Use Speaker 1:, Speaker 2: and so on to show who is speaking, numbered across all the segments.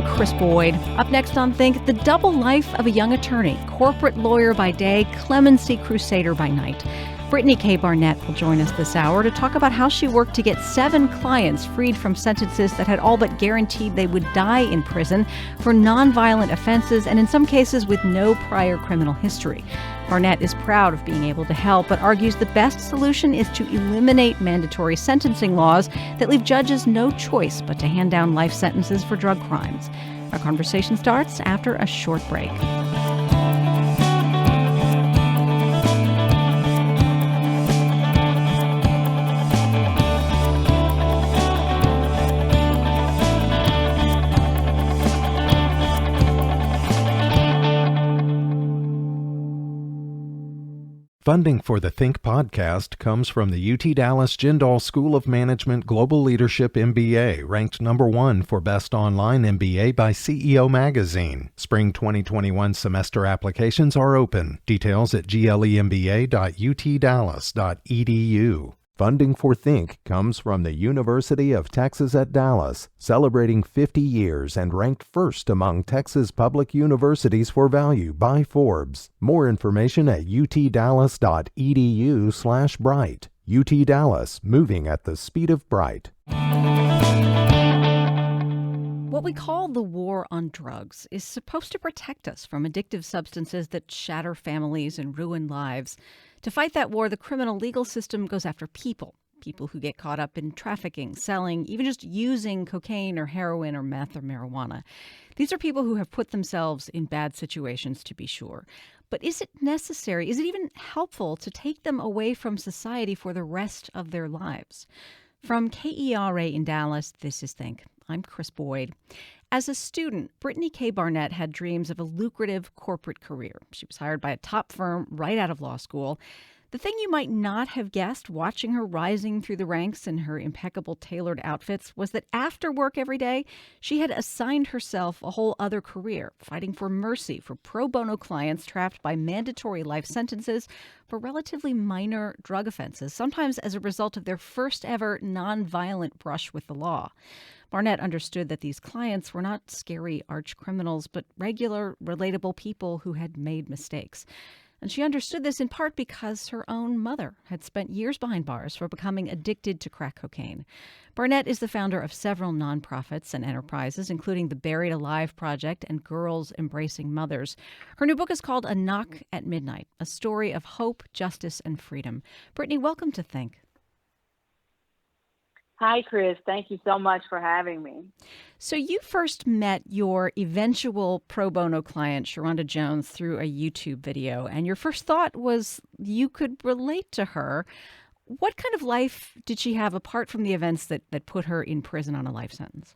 Speaker 1: Chris Boyd. Up next on Think, the double life of a young attorney, corporate lawyer by day, clemency crusader by night. Brittany K. Barnett will join us this hour to talk about how she worked to get 7 clients freed from sentences that had all but guaranteed they would die in prison for nonviolent offenses and in some cases with no prior criminal history. Barnett is proud of being able to help, but argues the best solution is to eliminate mandatory sentencing laws that leave judges no choice but to hand down life sentences for drug crimes. Our conversation starts after a short break.
Speaker 2: Funding for the Think podcast comes from the UT Dallas Jindal School of Management Global Leadership MBA, ranked number 1 for Best Online MBA by CEO Magazine. Spring 2021 semester applications are open. Details at glemba.utdallas.edu. Funding for Think comes from the University of Texas at Dallas, celebrating 50 years and ranked first among Texas public universities for value by Forbes. More information at utdallas.edu/bright. UT Dallas, moving at the speed of bright.
Speaker 1: What we call the war on drugs is supposed to protect us from addictive substances that shatter families and ruin lives. To fight that war, the criminal legal system goes after people who get caught up in trafficking, selling, even just using cocaine or heroin or meth or marijuana. These are people who have put themselves in bad situations, to be sure. But is it necessary? Is it even helpful to take them away from society for the rest of their lives? From KERA in Dallas, this is Think. I'm Chris Boyd. As a student, Brittany K. Barnett had dreams of a lucrative corporate career. She was hired by a top firm right out of law school. The thing you might not have guessed watching her rising through the ranks in her impeccable tailored outfits was that after work every day, she had assigned herself a whole other career, fighting for mercy for pro bono clients trapped by mandatory life sentences for relatively minor drug offenses, sometimes as a result of their first ever nonviolent brush with the law. Barnett understood that these clients were not scary arch criminals, but regular, relatable people who had made mistakes. And she understood this in part because her own mother had spent years behind bars for becoming addicted to crack cocaine. Barnett is the founder of several nonprofits and enterprises, including the Buried Alive Project and Girls Embracing Mothers. Her new book is called A Knock at Midnight, a story of hope, justice, and freedom. Brittany, welcome to Think.
Speaker 3: Hi, Chris. Thank you so much for having me.
Speaker 1: So you first met your eventual pro bono client, Sharonda Jones, through a YouTube video, and your first thought was you could relate to her. What kind of life did she have apart from the events that put her in prison on a life sentence?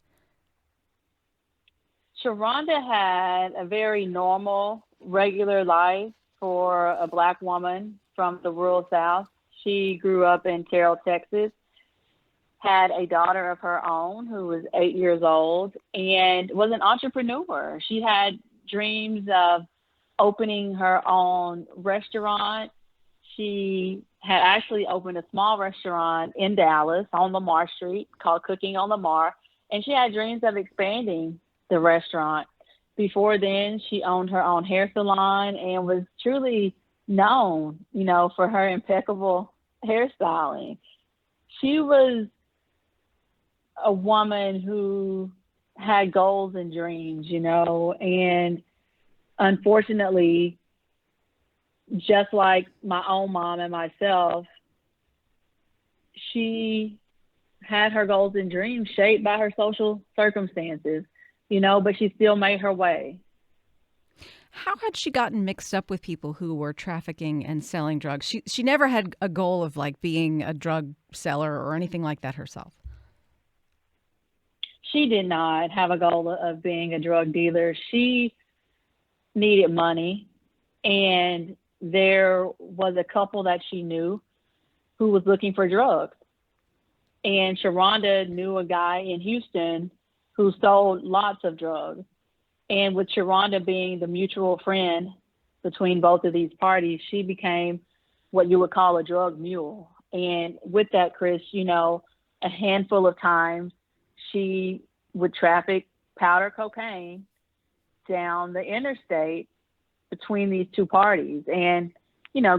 Speaker 3: Sharonda had a very normal, regular life for a Black woman from the rural South. She grew up in Terrell, Texas, had a daughter of her own who was 8 years old and was an entrepreneur. She had dreams of opening her own restaurant. She had actually opened a small restaurant in Dallas on Lamar Street called Cooking on Lamar, and she had dreams of expanding the restaurant. Before then, she owned her own hair salon and was truly known, for her impeccable hairstyling. She was a woman who had goals and dreams, and unfortunately, just like my own mom and myself, she had her goals and dreams shaped by her social circumstances, but she still made her way.
Speaker 1: How had she gotten mixed up with people who were trafficking and selling drugs? She never had a goal of being a drug seller or anything like that herself.
Speaker 3: She did not have a goal of being a drug dealer. She needed money, and there was a couple that she knew who was looking for drugs. And Sharonda knew a guy in Houston who sold lots of drugs. And with Sharonda being the mutual friend between both of these parties, she became what you would call a drug mule. And with that, Chris, a handful of times she would traffic powder cocaine down the interstate between these two parties and,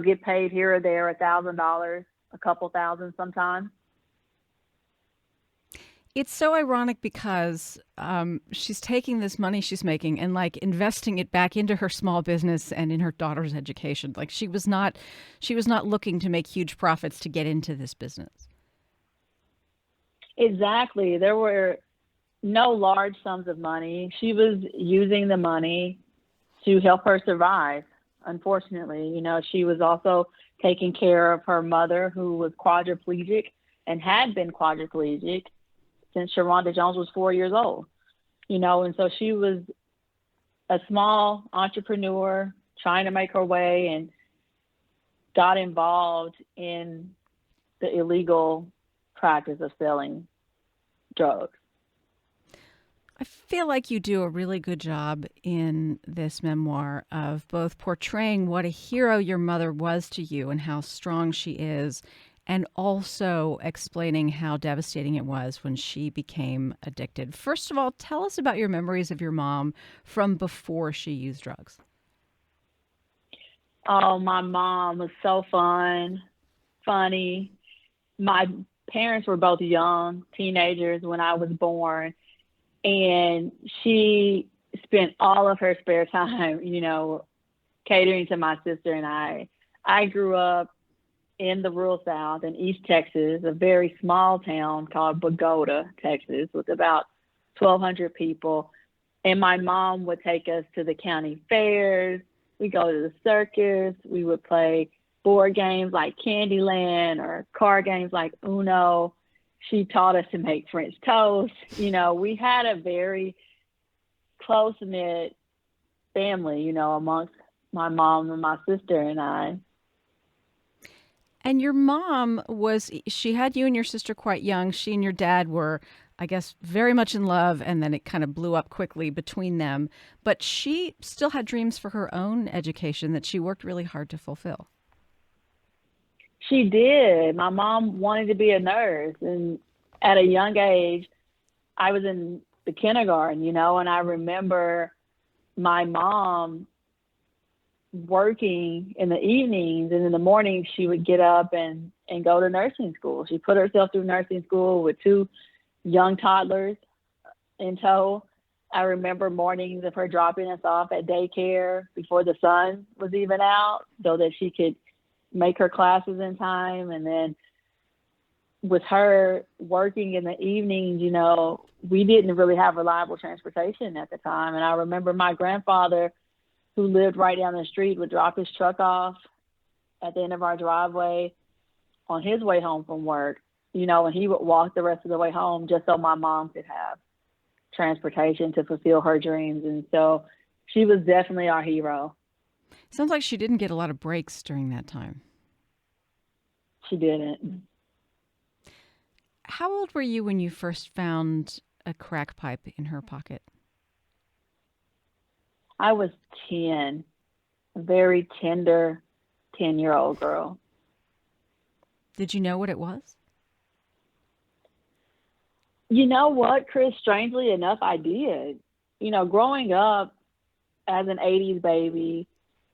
Speaker 3: get paid here or there $1,000, a couple thousand sometimes.
Speaker 1: It's so ironic because she's taking this money she's making and like investing it back into her small business and in her daughter's education. Like she was not looking to make huge profits to get into this business.
Speaker 3: Exactly. There were no large sums of money. She was using the money to help her survive. Unfortunately, she was also taking care of her mother, who was quadriplegic and had been quadriplegic since Sharonda Jones was 4 years old, and so she was a small entrepreneur trying to make her way and got involved in the illegal practice of selling drugs.
Speaker 1: I feel like you do a really good job in this memoir of both portraying what a hero your mother was to you and how strong she is, and also explaining how devastating it was when she became addicted. First of all, tell us about your memories of your mom from before she used drugs.
Speaker 3: Oh, my mom was so funny. My parents were both young teenagers when I was born, and she spent all of her spare time, catering to my sister and I. I grew up in the rural South in East Texas, a very small town called Bogota, Texas, with about 1,200 people. And my mom would take us to the county fairs. We go to the circus. We would play board games like Candyland or card games like Uno. She taught us to make French toast. We had a very close-knit family, amongst my mom and my sister and I.
Speaker 1: And your mom she had you and your sister quite young. She and your dad were, I guess, very much in love, and then it kind of blew up quickly between them. But she still had dreams for her own education that she worked really hard to fulfill.
Speaker 3: She did. My mom wanted to be a nurse, and at a young age, I was in the kindergarten, and I remember my mom working in the evenings, and in the morning she would get up and go to nursing school. She put herself through nursing school with two young toddlers in tow. I remember mornings of her dropping us off at daycare before the sun was even out so that she could make her classes in time. And then with her working in the evenings, we didn't really have reliable transportation at the time. And I remember my grandfather, who lived right down the street, would drop his truck off at the end of our driveway on his way home from work, and he would walk the rest of the way home just so my mom could have transportation to fulfill her dreams. And so she was definitely our hero.
Speaker 1: Sounds like she didn't get a lot of breaks during that time.
Speaker 3: She didn't.
Speaker 1: How old were you when you first found a crack pipe in her pocket?
Speaker 3: I was 10, a very tender 10-year-old girl.
Speaker 1: Did you know what it was?
Speaker 3: You know what, Chris? Strangely enough, I did. Growing up as an 80s baby,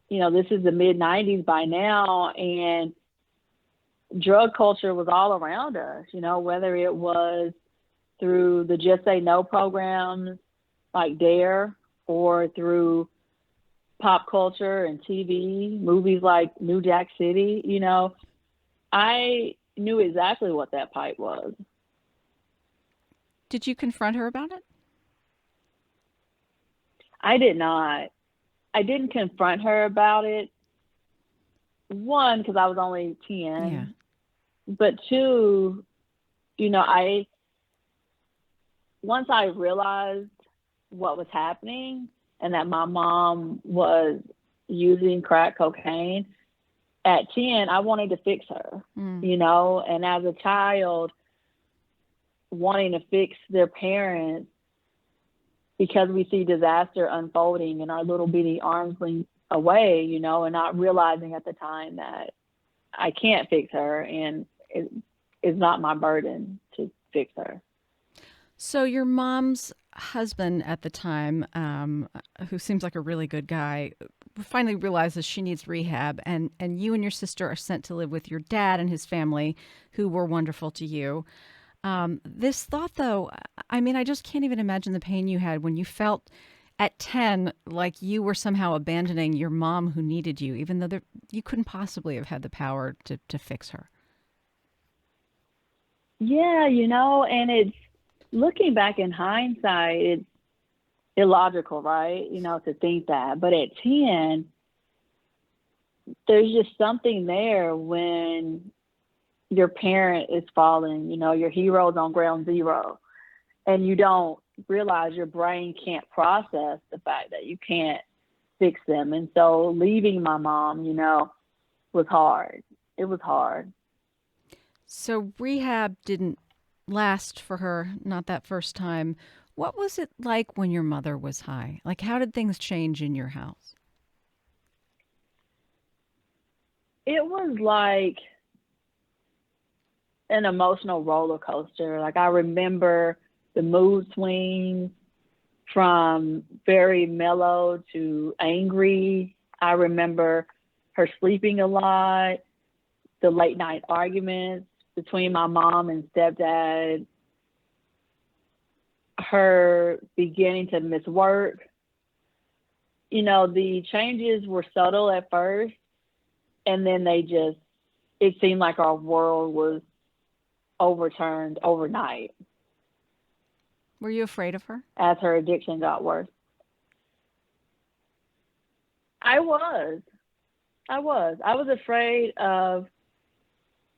Speaker 3: this is the mid-90s by now, and drug culture was all around us, whether it was through the Just Say No programs like DARE, or through pop culture and TV, movies like New Jack City. I knew exactly what that pipe was.
Speaker 1: Did you confront her about it?
Speaker 3: I did not. I didn't confront her about it. One, because I was only 10.
Speaker 1: Yeah.
Speaker 3: But two, once I realized what was happening and that my mom was using crack cocaine, at 10, I wanted to fix her, and as a child, wanting to fix their parents because we see disaster unfolding in our little bitty arms length away, and not realizing at the time that I can't fix her and it's not my burden to fix her.
Speaker 1: So your mom's husband at the time, who seems like a really good guy, finally realizes she needs rehab, and you and your sister are sent to live with your dad and his family, who were wonderful to you. This thought, though, I mean, I just can't even imagine the pain you had when you felt at 10 like you were somehow abandoning your mom who needed you, even though you couldn't possibly have had the power to fix her.
Speaker 3: Yeah, and it's looking back in hindsight, it's illogical, right? To think that. But at 10, there's just something there when your parent is falling, your hero's on ground zero, and you don't realize your brain can't process the fact that you can't fix them. And so leaving my mom, was hard. It was hard.
Speaker 1: So rehab didn't last for her, not that first time. What was it like when your mother was high? Like, how did things change in your house?
Speaker 3: It was like an emotional roller coaster. Like, I remember the mood swings from very mellow to angry. I remember her sleeping a lot, the late night arguments between my mom and stepdad, her beginning to miss work. The changes were subtle at first, and then it seemed like our world was overturned overnight.
Speaker 1: Were you afraid of her?
Speaker 3: As her addiction got worse. I was afraid of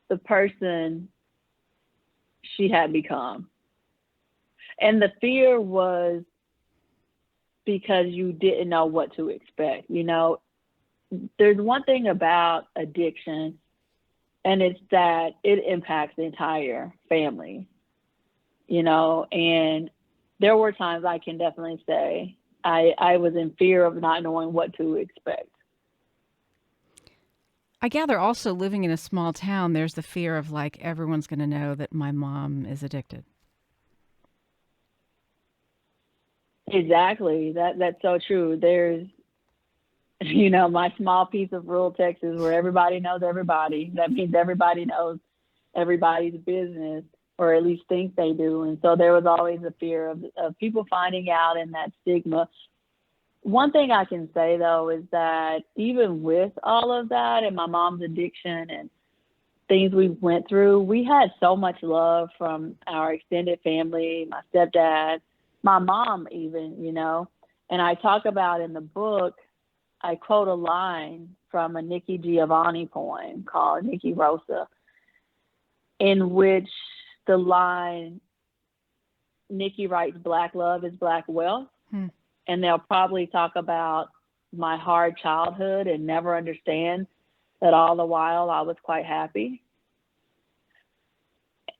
Speaker 3: the person she had become. And the fear was because you didn't know what to expect. There's one thing about addiction, and it's that it impacts the entire family, and there were times I can definitely say I was in fear of not knowing what to expect.
Speaker 1: I gather also living in a small town, there's the fear of like, everyone's going to know that my mom is addicted.
Speaker 3: Exactly. That's so true. There's, my small piece of rural Texas where everybody knows everybody. That means everybody knows everybody's business, or at least think they do. And so there was always a fear of people finding out, and that stigma. One thing I can say, though, is that even with all of that and my mom's addiction and things we went through, we had so much love from our extended family, my stepdad, my mom even, And I talk about in the book, I quote a line from a Nikki Giovanni poem called Nikki Rosa, in which the line, Nikki writes, "Black love is black wealth." And they'll probably talk about my hard childhood and never understand that all the while I was quite happy.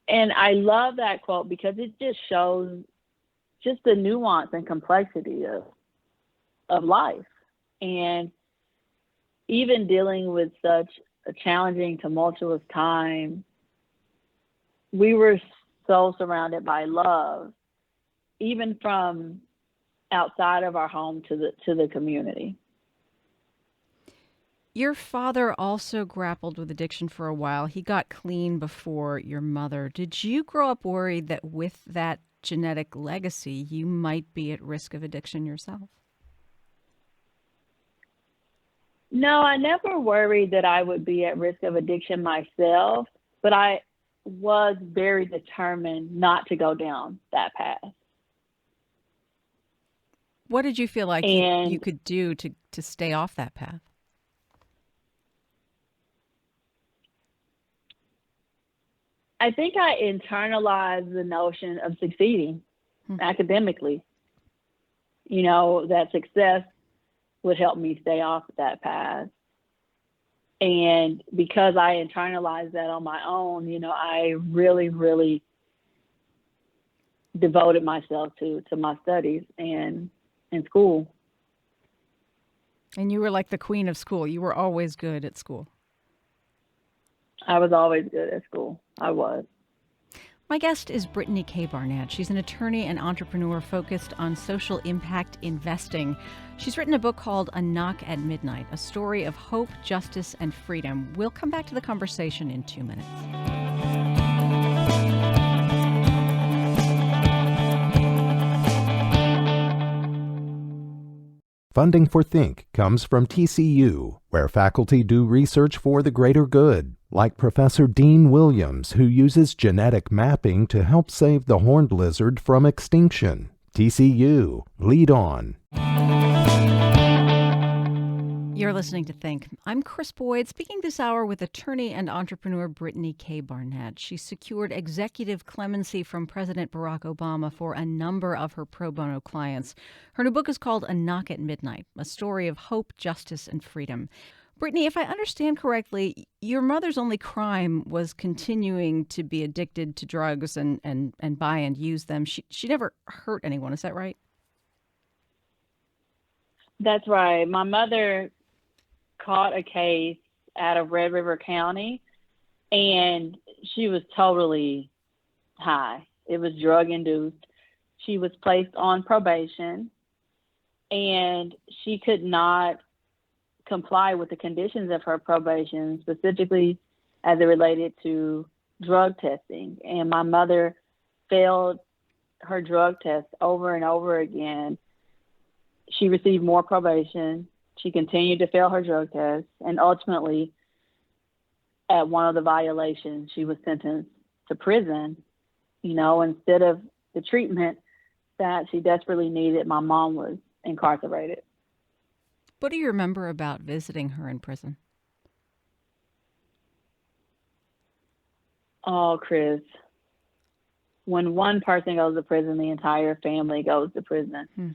Speaker 3: And I love that quote because it just shows just the nuance and complexity of life. And even dealing with such a challenging, tumultuous time, we were so surrounded by love, even from outside of our home to the community.
Speaker 1: Your father also grappled with addiction for a while. He got clean before your mother. Did you grow up worried that with that genetic legacy, you might be at risk of addiction yourself?
Speaker 3: No, I never worried that I would be at risk of addiction myself, but I was very determined not to go down that path.
Speaker 1: What did you feel like you could do to stay off that path?
Speaker 3: I think I internalized the notion of succeeding academically. That success would help me stay off that path. And because I internalized that on my own, I really, really devoted myself to my studies and in school.
Speaker 1: And you were like the queen of school. You were always good at school.
Speaker 3: I was always good at school. I was.
Speaker 1: My guest is Brittany K. Barnett. She's an attorney and entrepreneur focused on social impact investing. She's written a book called A Knock at Midnight, a story of hope, justice, and freedom. We'll come back to the conversation in 2 minutes.
Speaker 2: Funding for Think comes from TCU, where faculty do research for the greater good, like Professor Dean Williams, who uses genetic mapping to help save the horned lizard from extinction. TCU, lead on.
Speaker 1: You're listening to Think. I'm Chris Boyd, speaking this hour with attorney and entrepreneur Brittany K. Barnett. She secured executive clemency from President Barack Obama for a number of her pro bono clients. Her new book is called A Knock at Midnight, a story of hope, justice, and freedom. Brittany, if I understand correctly, your mother's only crime was continuing to be addicted to drugs and buy and use them. She never hurt anyone. Is that right?
Speaker 3: That's right. My mother caught a case out of Red River County, and she was totally high. It was drug induced. She was placed on probation, and she could not comply with the conditions of her probation, specifically as it related to drug testing. And my mother failed her drug test over and over again. She received more probation. She continued to fail her drug test. And ultimately, at one of the violations, she was sentenced to prison. Instead of the treatment that she desperately needed, my mom was incarcerated.
Speaker 1: What do you remember about visiting her in prison?
Speaker 3: Oh, Chris. When one person goes to prison, the entire family goes to prison.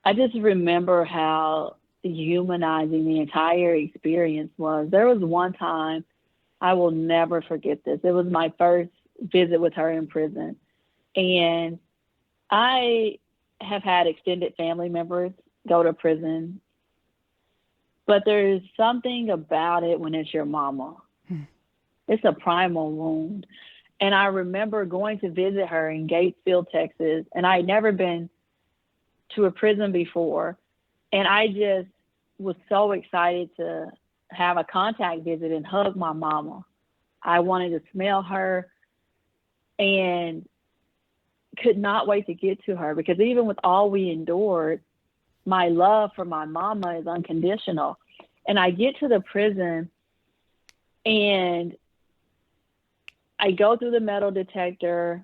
Speaker 3: I just remember how humanizing the entire experience was. There was one time, I will never forget this. It was my first visit with her in prison. And I have had extended family members go to prison, but there's something about it when it's your mama. It's a primal wound. And I remember going to visit her in Gatesville, Texas, and I had never been to a prison before. And I just was so excited to have a contact visit and hug my mama. I wanted to smell her and could not wait to get to her, because even with all we endured, my love for my mama is unconditional. And I get to the prison and I go through the metal detector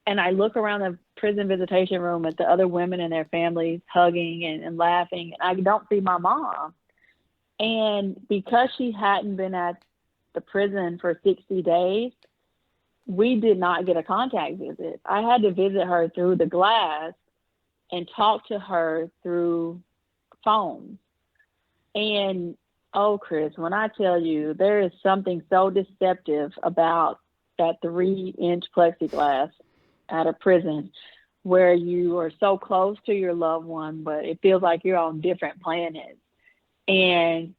Speaker 3: and I look around the prison visitation room at the other women and their families hugging and laughing. And I don't see my mom. And because she hadn't been at the prison for 60 days, we did not get a contact visit. I had to visit her through the glass and talk to her through phone. And, oh, Chris, when I tell you, there is something so deceptive about that 3-inch plexiglass at a prison where you are so close to your loved one, but it feels like you're on different planets. And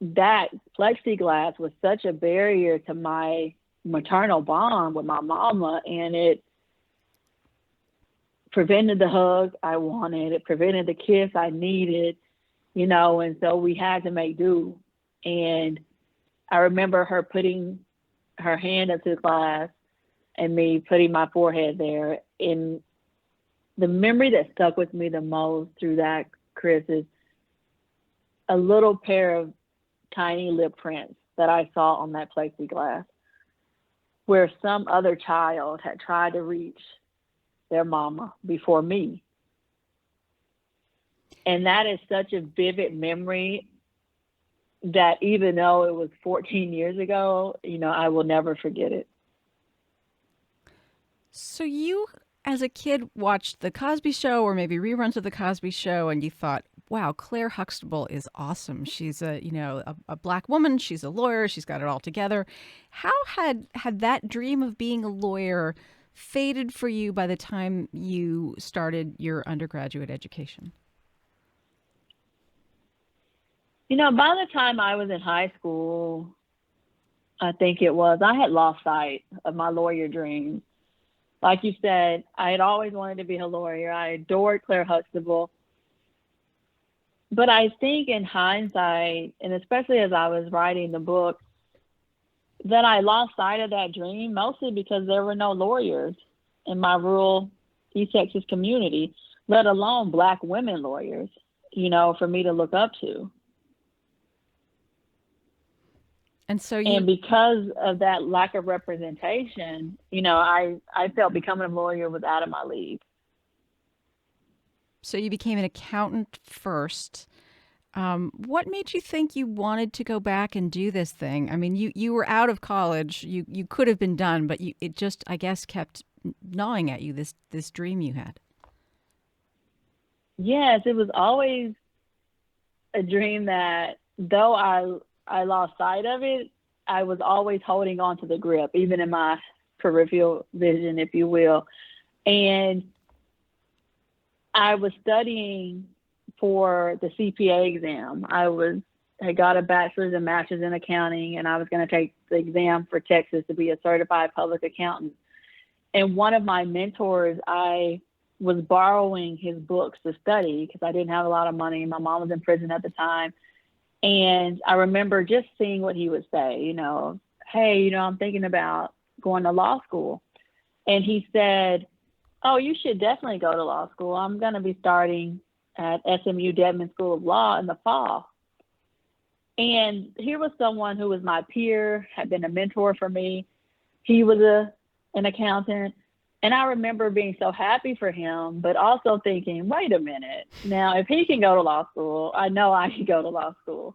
Speaker 3: that plexiglass was such a barrier to my maternal bond with my mama, and it prevented the hug I wanted. It prevented the kiss I needed, and so we had to make do. And I remember her putting her hand up to the glass and me putting my forehead there. And the memory that stuck with me the most through that, Chris, is a little pair of tiny lip prints that I saw on that plexiglass, where some other child had tried to reach their mama before me. And that is such a vivid memory that even though it was 14 years ago, I will never forget it.
Speaker 1: So you, as a kid, watched The Cosby Show or maybe reruns of The Cosby Show, and you thought, wow, Claire Huxtable is awesome. She's a Black woman. She's a lawyer. She's got it all together. How had that dream of being a lawyer faded for you by the time you started your undergraduate education?
Speaker 3: By the time I was in high school, I think it was. I had lost sight of my lawyer dreams. Like you said, I had always wanted to be a lawyer. I adored Claire Huxtable. But I think in hindsight, and especially as I was writing the book, that I lost sight of that dream mostly because there were no lawyers in my rural East Texas community, let alone Black women lawyers, for me to look up to. And because of that lack of representation, I felt becoming a lawyer was out of my league.
Speaker 1: So you became an accountant first. What made you think you wanted to go back and do this thing? I mean, you were out of college. You could have been done, but it just, I guess, kept gnawing at you, this dream you had.
Speaker 3: Yes, it was always a dream that, though I lost sight of it, I was always holding on to the grip, even in my peripheral vision, if you will. And I was studying for the CPA exam. I got a bachelor's and master's in accounting, and I was going to take the exam for Texas to be a certified public accountant. And one of my mentors, I was borrowing his books to study because I didn't have a lot of money. My mom was in prison at the time. And I remember just seeing what he would say, hey, I'm thinking about going to law school. And he said, oh, you should definitely go to law school. I'm going to be starting at SMU Dedman School of Law in the fall. And here was someone who was my peer, had been a mentor for me. He was an accountant. And I remember being so happy for him, but also thinking, wait a minute. Now, if he can go to law school, I know I can go to law school.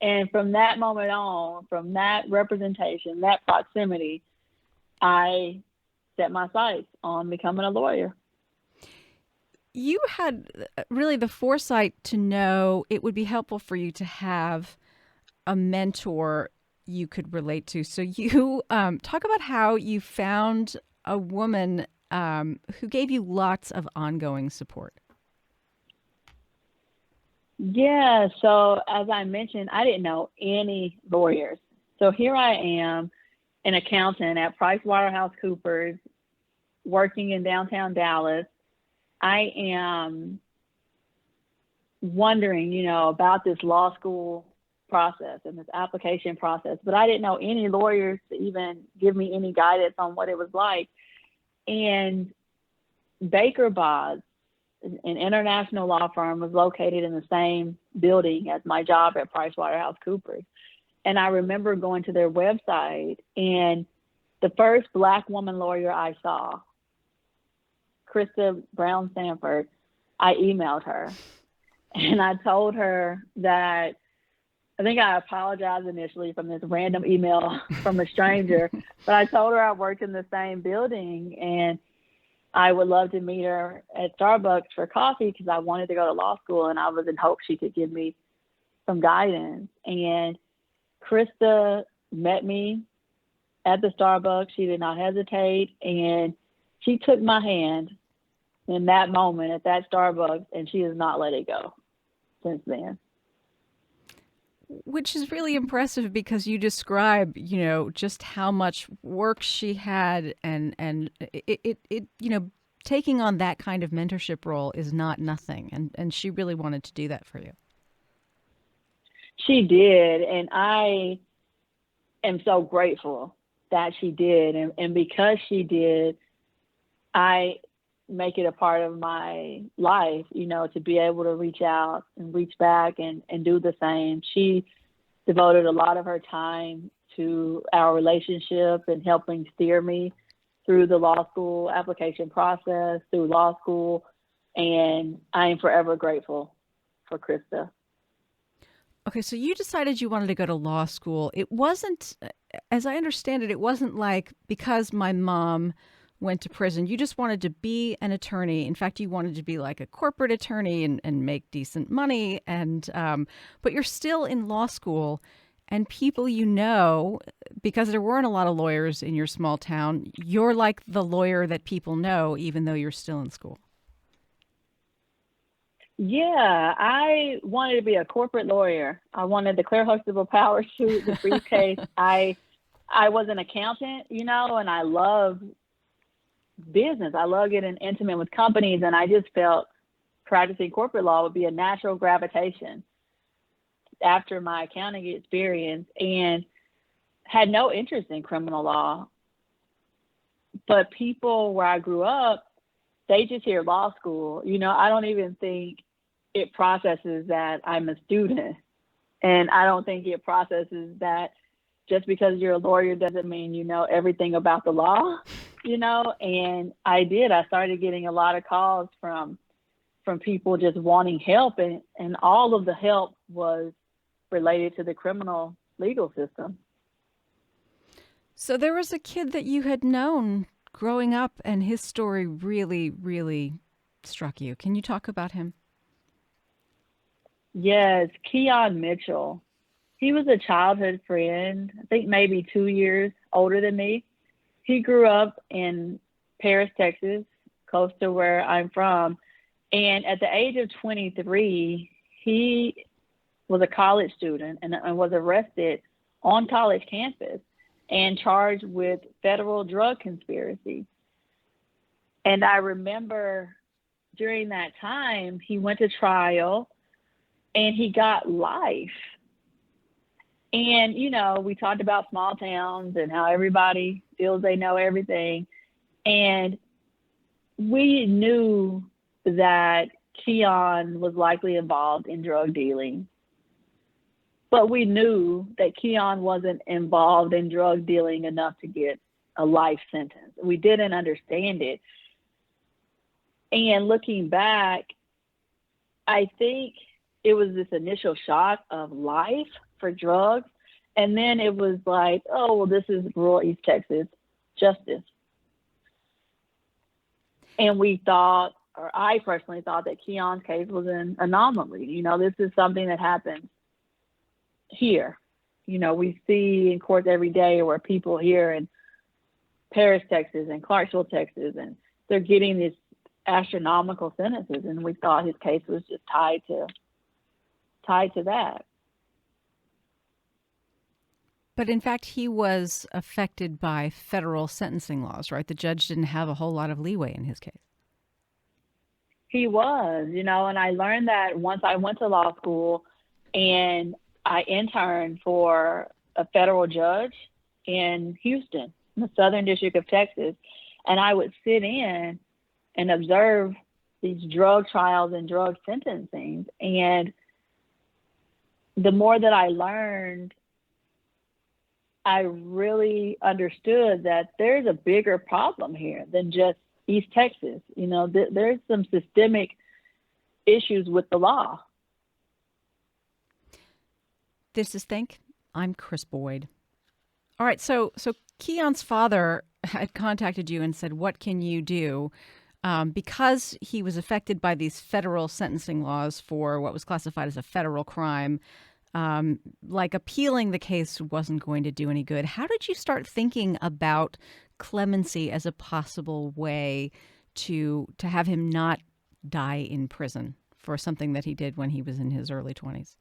Speaker 3: And from that moment on, from that representation, that proximity, I set my sights on becoming a lawyer.
Speaker 1: You had really the foresight to know it would be helpful for you to have a mentor you could relate to. So you talk about how you found a woman who gave you lots of ongoing support.
Speaker 3: Yeah, so as I mentioned, I didn't know any lawyers. So here I am, an accountant at PricewaterhouseCoopers, working in downtown Dallas. I am wondering, about this law school process and this application process, but I didn't know any lawyers to even give me any guidance on what it was like. And Baker Botts, an international law firm, was located in the same building as my job at PricewaterhouseCoopers. And I remember going to their website, and the first Black woman lawyer I saw, Krista Brown Sanford, I emailed her. And I told her that, I think I apologized initially from this random email from a stranger, but I told her I worked in the same building and I would love to meet her at Starbucks for coffee because I wanted to go to law school and I was in hopes she could give me some guidance. And Krista met me at the Starbucks. She did not hesitate, and she took my hand in that moment at that Starbucks, and she has not let it go since then.
Speaker 1: Which is really impressive because you describe, just how much work she had, and it taking on that kind of mentorship role is not nothing, and she really wanted to do that for you.
Speaker 3: She did, and I am so grateful that she did, and because she did, I make it a part of my life, to be able to reach out and reach back and do the same. She devoted a lot of her time to our relationship and helping steer me through the law school application process, through law school, and I am forever grateful for Krista.
Speaker 1: Okay, so you decided you wanted to go to law school. It wasn't, as I understand it, it wasn't like because my mom went to prison, you just wanted to be an attorney. In fact, you wanted to be like a corporate attorney and make decent money. And but you're still in law school, and people because there weren't a lot of lawyers in your small town, you're like the lawyer that people know, even though you're still in school.
Speaker 3: Yeah, I wanted to be a corporate lawyer. I wanted the Claire Huxtable power suit, the briefcase. I I was an accountant, and I love business. I love getting intimate with companies, and I just felt practicing corporate law would be a natural gravitation after my accounting experience, and had no interest in criminal law. But people where I grew up, they just hear law school. I don't even think it processes that I'm a student. And I don't think it processes that just because you're a lawyer doesn't mean you know everything about the law, and I started getting a lot of calls from people just wanting help, and all of the help was related to the criminal legal system.
Speaker 1: So there was a kid that you had known growing up, and his story really, really struck you. Can you talk about him?
Speaker 3: Yes, Keon Mitchell. He was a childhood friend, I think maybe 2 years older than me. He grew up in Paris, Texas, close to where I'm from. And at the age of 23, he was a college student and was arrested on college campus and charged with federal drug conspiracy. And I remember during that time, he went to trial and he got life. And, we talked about small towns and how everybody feels they know everything. And we knew that Keon was likely involved in drug dealing. But we knew that Keon wasn't involved in drug dealing enough to get a life sentence. We didn't understand it. And looking back, I think it was this initial shock of life for drugs. And then it was like, oh, well, this is rural East Texas justice. And we thought, or I personally thought, that Keon's case was an anomaly. This is something that happens here. We see in courts every day where people here in Paris, Texas and Clarksville, Texas, and they're getting these astronomical sentences. And we thought his case was just tied to that.
Speaker 1: But in fact, he was affected by federal sentencing laws, right? The judge didn't have a whole lot of leeway in his case.
Speaker 3: He was, and I learned that once I went to law school and I interned for a federal judge in Houston, in the Southern District of Texas. And I would sit in and observe these drug trials and drug sentencing. And the more that I learned, I really understood that there's a bigger problem here than just East Texas. There's some systemic issues with the law.
Speaker 1: This is Think. I'm Chris Boyd. All right, so Keon's father had contacted you and said, what can you do? Because he was affected by these federal sentencing laws for what was classified as a federal crime, like appealing the case wasn't going to do any good. How did you start thinking about clemency as a possible way to have him not die in prison for something that he did when he was in his early 20s?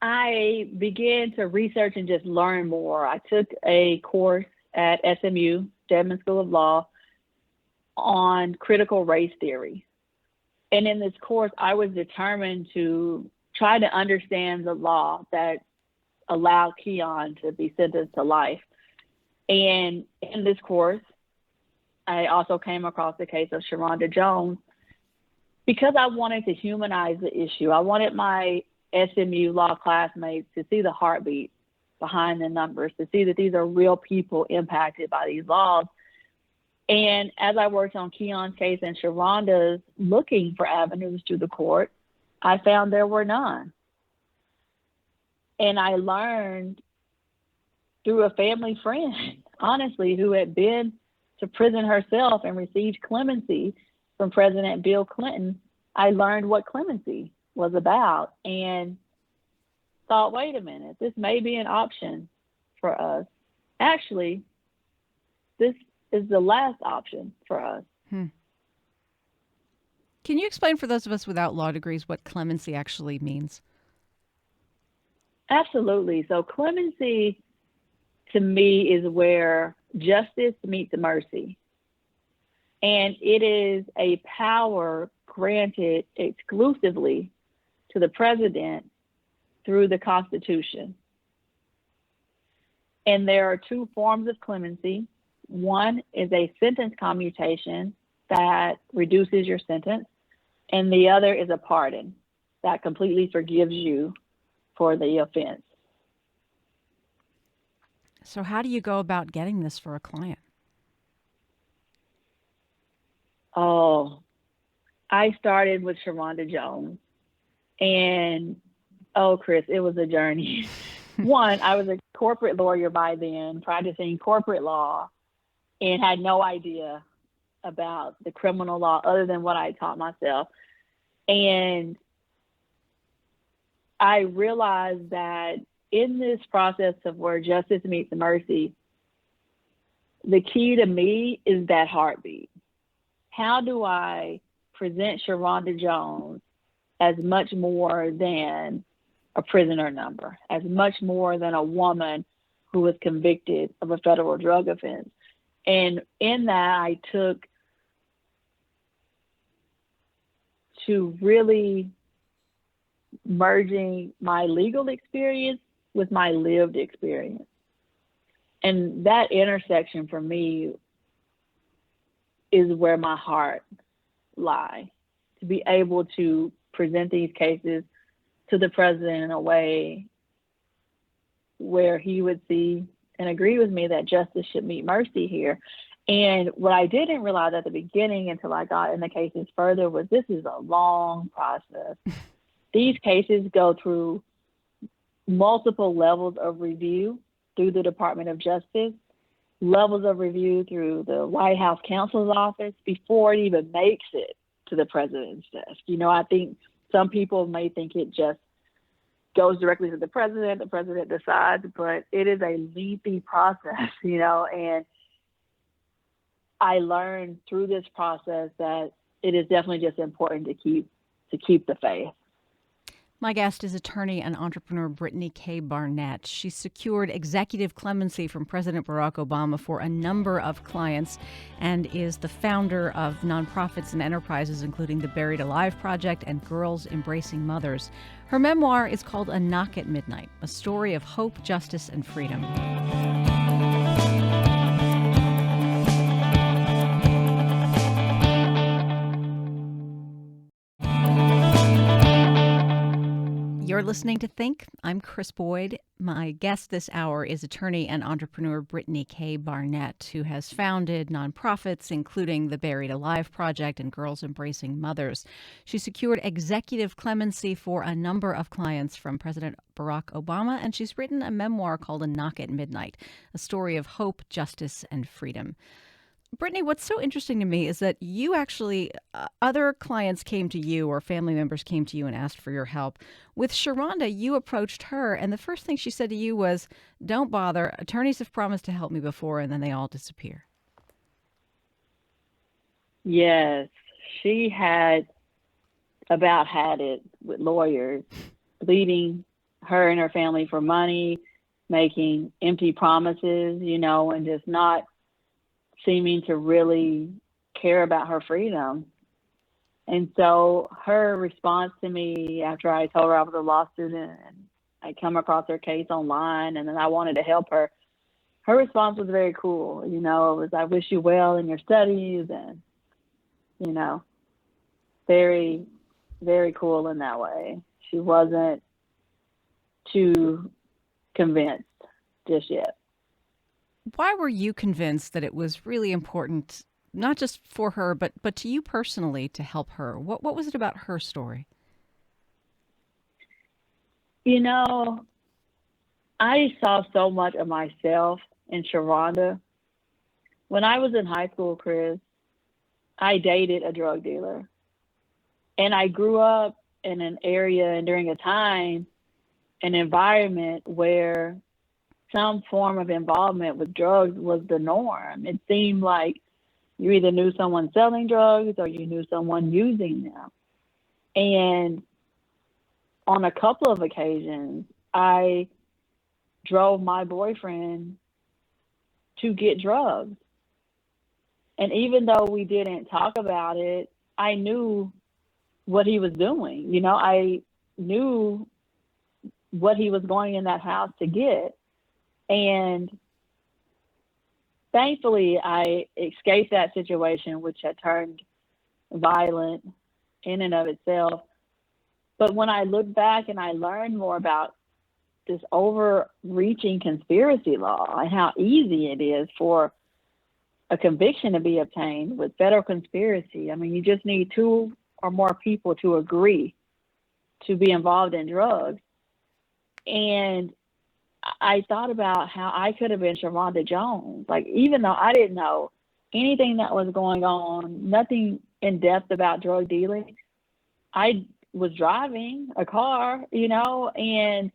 Speaker 3: I began to research and just learn more. I took a course at SMU, Stedman School of Law, on critical race theory. And in this course, I was determined to try to understand the law that allowed Keon to be sentenced to life. And in this course, I also came across the case of Sharonda Jones because I wanted to humanize the issue. I wanted my SMU law classmates to see the heartbeat behind the numbers, to see that these are real people impacted by these laws. And as I worked on Keon's case and Sharonda's, looking for avenues to the court, I found there were none. And I learned through a family friend, honestly, who had been to prison herself and received clemency from President Bill Clinton. I learned what clemency was about and thought, wait a minute, this may be an option for us. Actually, this is the last option for us.
Speaker 1: Can you explain for those of us without law degrees what clemency actually means?
Speaker 3: Absolutely. So clemency to me is where justice meets mercy. And it is a power granted exclusively to the president through the Constitution. And there are two forms of clemency. One is a sentence commutation that reduces your sentence, and the other is a pardon that completely forgives you for the offense.
Speaker 1: So, how do you go about getting this for a client?
Speaker 3: Oh, I started with Sharonda Jones, and oh, Chris, it was a journey. One, I was a corporate lawyer by then, practicing corporate law, and had no idea about the criminal law other than what I taught myself. And I realized that in this process of where justice meets mercy, the key to me is that heartbeat. How do I present Sharonda Jones as much more than a prisoner number, as much more than a woman who was convicted of a federal drug offense? And in that, I took to really merging my legal experience with my lived experience. And that intersection for me is where my heart lies, to be able to present these cases to the president in a way where he would see and agree with me that justice should meet mercy here. And what I didn't realize at the beginning until I got in the cases further was this is a long process. These cases go through multiple levels of review through the Department of Justice, levels of review through the White House counsel's office before it even makes it to the president's desk. You know, I think some people may think it just goes directly to the president decides, but it is a lengthy process, you know, and I learned through this process that it is definitely just important to keep the faith.
Speaker 1: My guest is attorney and entrepreneur Brittany K. Barnett. She secured executive clemency from President Barack Obama for a number of clients and is the founder of nonprofits and enterprises, including the Buried Alive Project and Girls Embracing Mothers. Her memoir is called A Knock at Midnight, a story of hope, justice, and freedom. You're listening to Think. I'm Chris Boyd. My guest this hour is attorney and entrepreneur Brittany K. Barnett, who has founded nonprofits, including the Buried Alive Project and Girls Embracing Mothers. She secured executive clemency for a number of clients from President Barack Obama, and she's written a memoir called A Knock at Midnight, a story of hope, justice, and freedom. Brittany, what's so interesting to me is that you actually, other clients came to you or family members came to you and asked for your help. With Sharonda, you approached her, and the first thing she said to you was, "Don't bother. Attorneys have promised to help me before," and then they all disappear.
Speaker 3: Yes, she had about had it with lawyers, bleeding her and her family for money, making empty promises, you know, and just not seeming to really care about her freedom. And so her response to me after I told her I was a law student and I come across her case online and then I wanted to help her, her response was very cool. You know, it was, "I wish you well in your studies," and, you know, very, very cool in that way. She wasn't too convinced just yet.
Speaker 1: Why were you convinced that it was really important, not just for her, but to you personally, to help her? What was it about her story?
Speaker 3: You know, I saw so much of myself in Sharonda. When I was in high school, Chris, I dated a drug dealer. And I grew up in an area and during a time, an environment where some form of involvement with drugs was the norm. It seemed like you either knew someone selling drugs or you knew someone using them. And on a couple of occasions, I drove my boyfriend to get drugs. And even though we didn't talk about it, I knew what he was doing. I knew what he was going in that house to get. And thankfully, I escaped that situation, which had turned violent in and of itself. But when I look back and I learned more about this overreaching conspiracy law and how easy it is for a conviction to be obtained with federal conspiracy. I mean, you just need 2 or more people to agree to be involved in drugs. And I thought about how I could have been Sharonda Jones. Like, even though I didn't know anything that was going on, nothing in depth about drug dealing, I was driving a car, and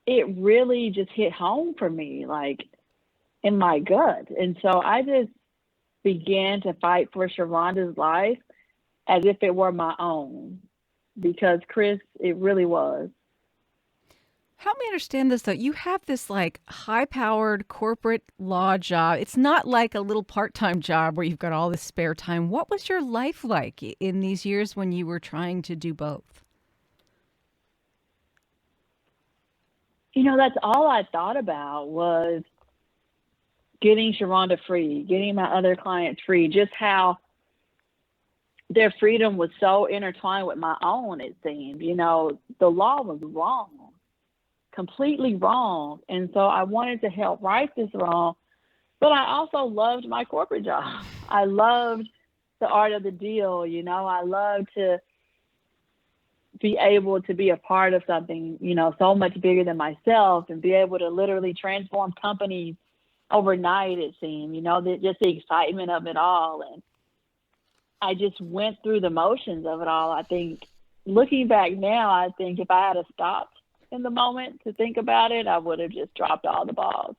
Speaker 3: it really just hit home for me, like in my gut. And so I just began to fight for Sharonda's life as if it were my own, because Chris, it really was.
Speaker 1: Help me understand this, though. You have this like high-powered corporate law job. It's not like a little part-time job where you've got all this spare time. What was your life like in these years when you were trying to do both?
Speaker 3: That's all I thought about was getting Sharonda free, getting my other clients free, just how their freedom was so intertwined with my own, it seemed. The law was wrong, completely wrong. And so I wanted to help right this wrong, but I also loved my corporate job. I loved the art of the deal. I loved to be able to be a part of something, so much bigger than myself, and be able to literally transform companies overnight, it seemed, just the excitement of it all. And I just went through the motions of it all. I think, looking back now, I think if I had stopped in the moment to think about it, I would have just dropped all the balls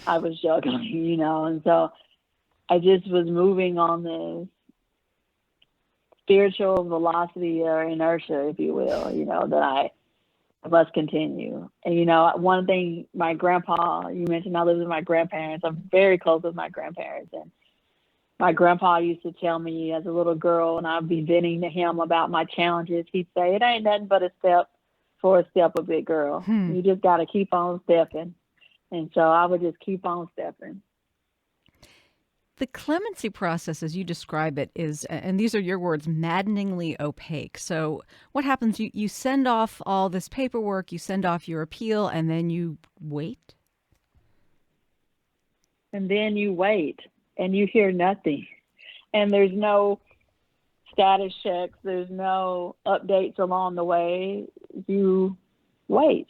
Speaker 3: I was juggling, and so I just was moving on this spiritual velocity or inertia, if you will, that I must continue. And, one thing, my grandpa, you mentioned I lived with my grandparents. I'm very close with my grandparents. And my grandpa used to tell me as a little girl, and I'd be venting to him about my challenges, he'd say, it ain't nothing but a step for a step, a big girl. You just got to keep on stepping. And so I would just keep on stepping.
Speaker 1: The clemency process, as you describe it, is, and these are your words, maddeningly opaque. So what happens? You send off all this paperwork, you send off your appeal, and then you wait?
Speaker 3: And then you wait, and you hear nothing. And there's no status checks. There's no updates along the way. You wait,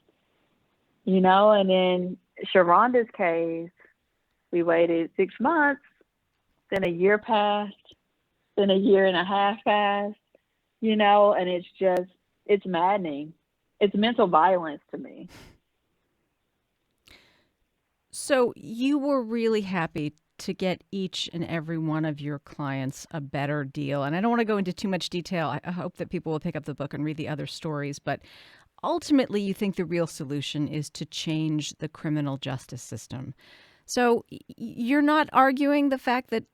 Speaker 3: and in Sharonda's case, we waited 6 months. Then a year passed, then a year and a half passed, and it's maddening. It's mental violence to me.
Speaker 1: So you were really happy to get each and every one of your clients a better deal. And I don't want to go into too much detail. I hope that people will pick up the book and read the other stories. But ultimately, you think the real solution is to change the criminal justice system. So you're not arguing the fact that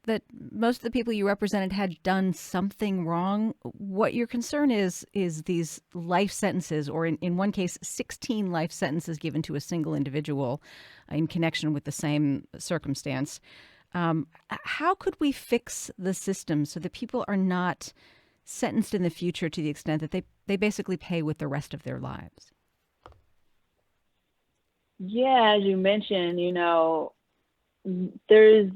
Speaker 1: most of the people you represented had done something wrong. What your concern is these life sentences, or in one case, 16 life sentences given to a single individual in connection with the same circumstance. How could we fix the system so that people are not sentenced in the future to the extent that they basically pay with the rest of their lives?
Speaker 3: Yeah, as you mentioned, there's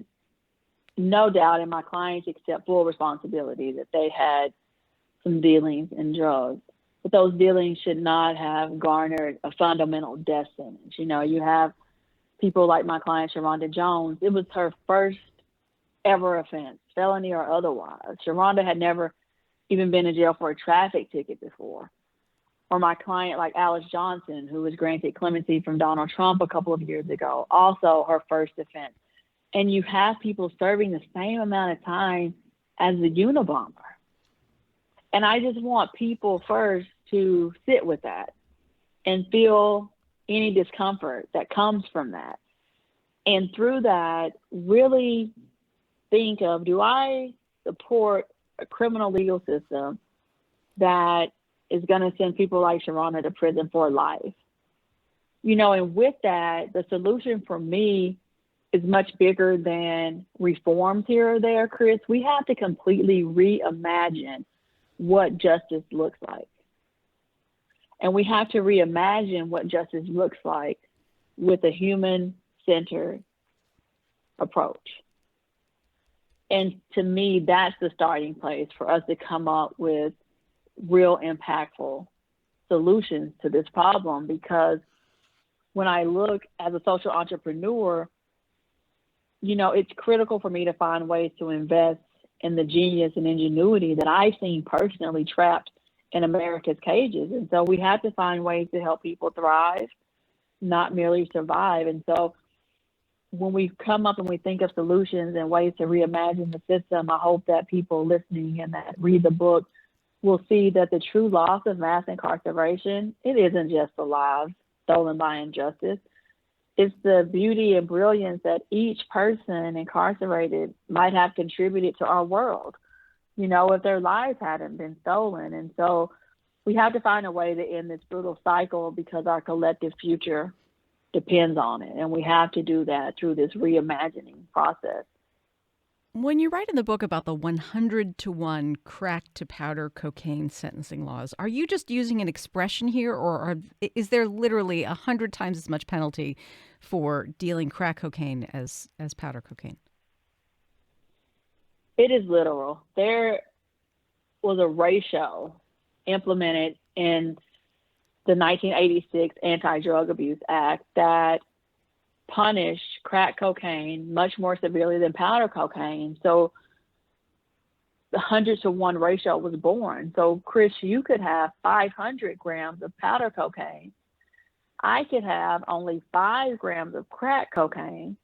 Speaker 3: no doubt in my clients accept full responsibility that they had some dealings in drugs, but those dealings should not have garnered a fundamental death sentence. You have people like my client, Sharonda Jones. It was her first ever offense, felony or otherwise. Sharonda had never even been in jail for a traffic ticket before. Or my client like Alice Johnson, who was granted clemency from Donald Trump a couple of years ago, also her first offense. And you have people serving the same amount of time as the Unabomber. And I just want people first to sit with that and feel any discomfort that comes from that. And through that, really think of, do I support a criminal legal system that is going to send people like Sharonda to prison for life? And with that, the solution for me is much bigger than reforms here or there, Chris. We have to completely reimagine what justice looks like. And we have to reimagine what justice looks like with a human-centered approach. And to me, that's the starting place for us to come up with real impactful solutions to this problem. Because when I look as a social entrepreneur, it's critical for me to find ways to invest in the genius and ingenuity that I've seen personally trapped in America's cages. And so we have to find ways to help people thrive, not merely survive. And so when we come up and we think of solutions and ways to reimagine the system, I hope that people listening and that read the book will see that the true loss of mass incarceration, it isn't just the lives stolen by injustice. It's the beauty and brilliance that each person incarcerated might have contributed to our world, if their lives hadn't been stolen. And so we have to find a way to end this brutal cycle because our collective future depends on it. And we have to do that through this reimagining process.
Speaker 1: When you write in the book about the 100-to-1 crack to powder cocaine sentencing laws, are you just using an expression here, or is there literally 100 times as much penalty for dealing crack cocaine as powder cocaine?
Speaker 3: It is literal. There was a ratio implemented in the 1986 Anti-Drug Abuse Act that punished crack cocaine much more severely than powder cocaine. So the 100-to-1 ratio was born. So, Chris, you could have 500 grams of powder cocaine. I could have only 5 grams of crack cocaine,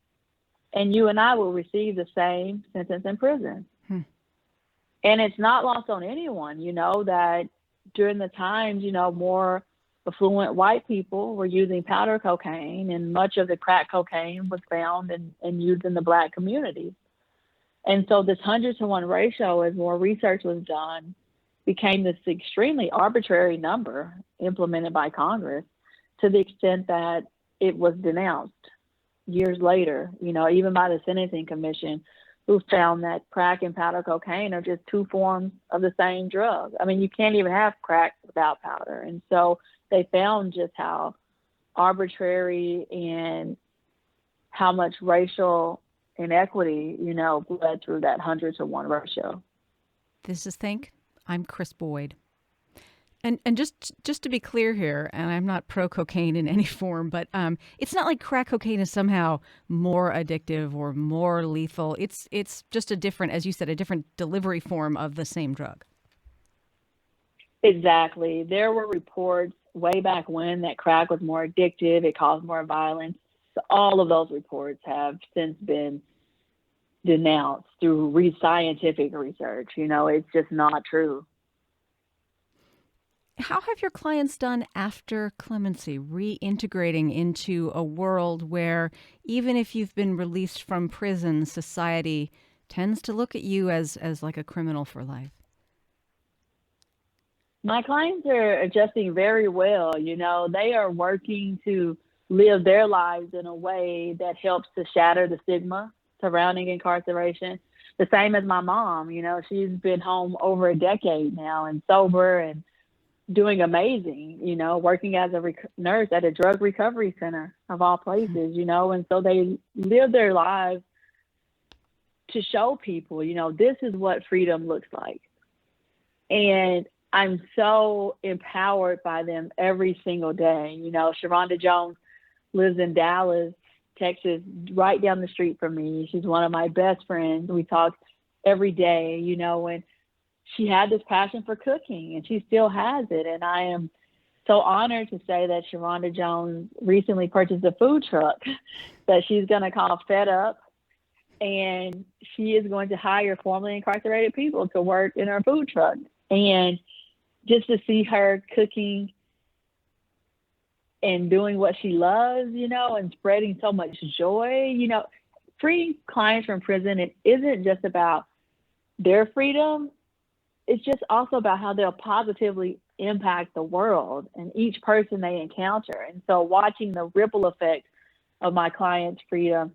Speaker 3: and you and I will receive the same sentence in prison. And it's not lost on anyone, that during the times, more affluent white people were using powder cocaine, and much of the crack cocaine was found and used in the Black community. And so this 100-to-1 ratio, as more research was done, became this extremely arbitrary number implemented by Congress, to the extent that it was denounced years later, even by the Sentencing Commission, who found that crack and powder cocaine are just two forms of the same drug. I mean, you can't even have crack without powder. And so they found just how arbitrary and how much racial inequity, bled through that 100-to-1 ratio.
Speaker 1: This is Think. I'm Chris Boyd. And just to be clear here, and I'm not pro-cocaine in any form, but it's not like crack cocaine is somehow more addictive or more lethal. It's just a different, as you said, a different delivery form of the same drug.
Speaker 3: Exactly. There were reports way back when that crack was more addictive, it caused more violence. So all of those reports have since been denounced through scientific research. It's just not true.
Speaker 1: How have your clients done after clemency, reintegrating into a world where even if you've been released from prison, society tends to look at you as like a criminal for life?
Speaker 3: My clients are adjusting very well. They are working to live their lives in a way that helps to shatter the stigma surrounding incarceration. The same as my mom. She's been home over a decade now and sober and doing amazing, working as a nurse at a drug recovery center of all places, and so they live their lives to show people, this is what freedom looks like. And I'm so empowered by them every single day. Sharonda Jones lives in Dallas, Texas, right down the street from me. She's one of my best friends. We talk every day, and she had this passion for cooking, and she still has it. And I am so honored to say that Sharonda Jones recently purchased a food truck that she's going to call Fed Up. And she is going to hire formerly incarcerated people to work in her food truck. And just to see her cooking and doing what she loves, and spreading so much joy. Freeing clients from prison, it isn't just about their freedom. It's just also about how they'll positively impact the world and each person they encounter. And so watching the ripple effect of my clients' freedom,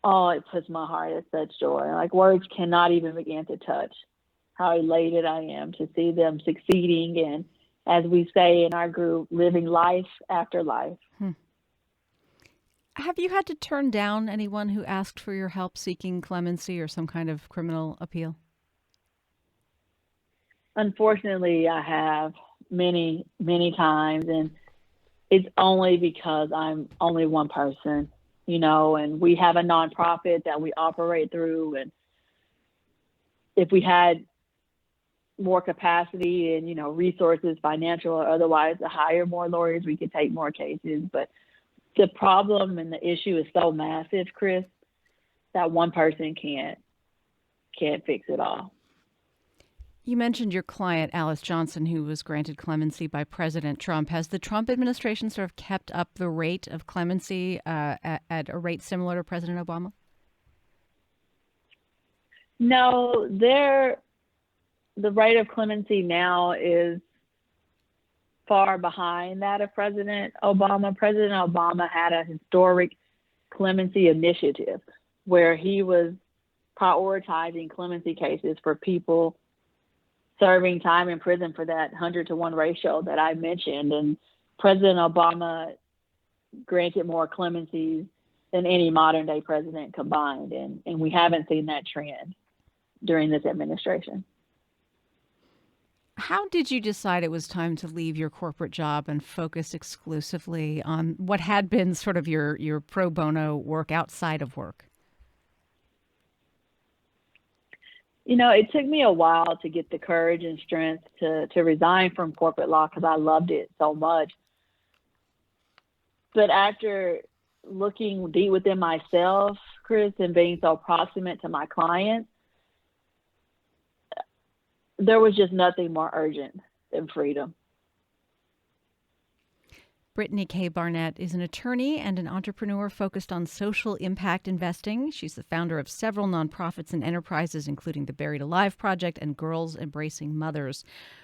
Speaker 3: it puts my heart at such joy. Like, words cannot even begin to touch how elated I am to see them succeeding and, as we say in our group, living life after life.
Speaker 1: Have you had to turn down anyone who asked for your help seeking clemency or some kind of criminal appeal?
Speaker 3: Unfortunately, I have many, many times, and it's only because I'm only one person, and we have a nonprofit that we operate through. And if we had more capacity and, resources, financial or otherwise, to hire more lawyers, we could take more cases. But the problem and the issue is so massive, Chris, that one person can't fix it all.
Speaker 1: You mentioned your client, Alice Johnson, who was granted clemency by President Trump. Has the Trump administration sort of kept up the rate of clemency at a rate similar to President Obama?
Speaker 3: No, the rate of clemency now is far behind that of President Obama. President Obama had a historic clemency initiative where he was prioritizing clemency cases for people serving time in prison for that 100-to-1 ratio that I mentioned. And President Obama granted more clemencies than any modern day president combined. And we haven't seen that trend during this administration.
Speaker 1: How did you decide it was time to leave your corporate job and focus exclusively on what had been sort of your pro bono work outside of work?
Speaker 3: It took me a while to get the courage and strength to resign from corporate law because I loved it so much. But after looking deep within myself, Chris, and being so proximate to my clients, there was just nothing more urgent than freedom.
Speaker 1: Brittany K. Barnett is an attorney and an entrepreneur focused on social impact investing. She's the founder of several nonprofits and enterprises, including the Buried Alive Project and Girls Embracing Mothers.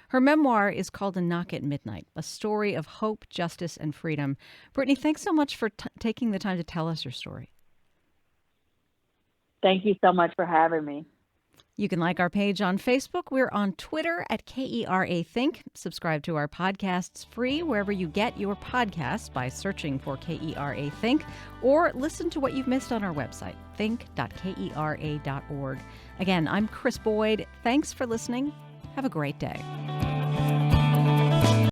Speaker 1: Her memoir is called A Knock at Midnight, a story of hope, justice, and freedom. Brittany, thanks so much for taking the time to tell us your story.
Speaker 3: Thank you so much for having me.
Speaker 1: You can like our page on Facebook. We're on Twitter at KERA Think. Subscribe to our podcasts free wherever you get your podcasts by searching for KERA Think, or listen to what you've missed on our website, think.kera.org. Again, I'm Chris Boyd. Thanks for listening. Have a great day.